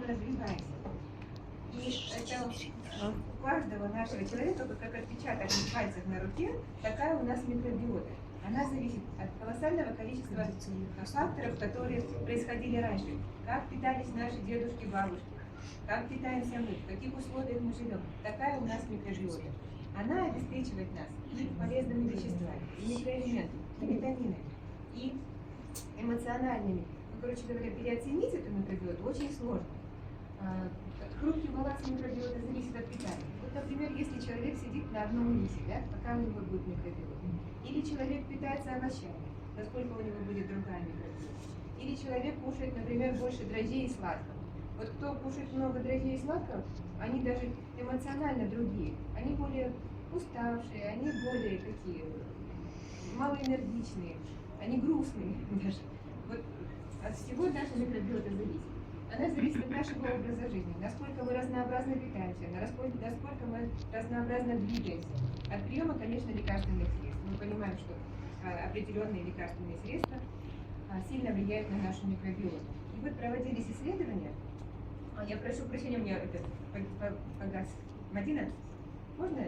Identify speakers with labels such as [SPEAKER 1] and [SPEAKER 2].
[SPEAKER 1] развиваемся. И это у каждого нашего человека, как отпечаток пальцев на руке, такая у нас микробиота. Она зависит от колоссального количества факторов, которые происходили раньше. Как питались наши дедушки, бабушки, как питаемся мы, в каких условиях мы живем. Такая у нас микробиота. Она обеспечивает нас и полезными веществами, и микроэлементами, и витаминами, и эмоциональными. Ну, короче говоря, переоценить эту микробиоту очень сложно. Хрупкий баланс микробиота зависит от питания. Вот, например, если человек сидит на одном рисе, да, какая у него будет микробиота? Или человек питается овощами, насколько у него будет другая микробиота? Или человек кушает, например, больше дрожжей и сладкого. Вот кто кушает много дрожжей и сладкого, они даже эмоционально другие. Они более уставшие, они более такие малоэнергичные, они грустные даже. Вот от всего наша микробиота зависит. Она зависит от нашего образа жизни, насколько мы разнообразно питаемся, насколько мы разнообразно двигаемся. От приема, конечно, лекарственных средств. Мы понимаем, что определенные лекарственные средства сильно влияют на нашу микробиоту. И вот проводились исследования. Я прошу прощения, у меня это погас. Мадина, можно?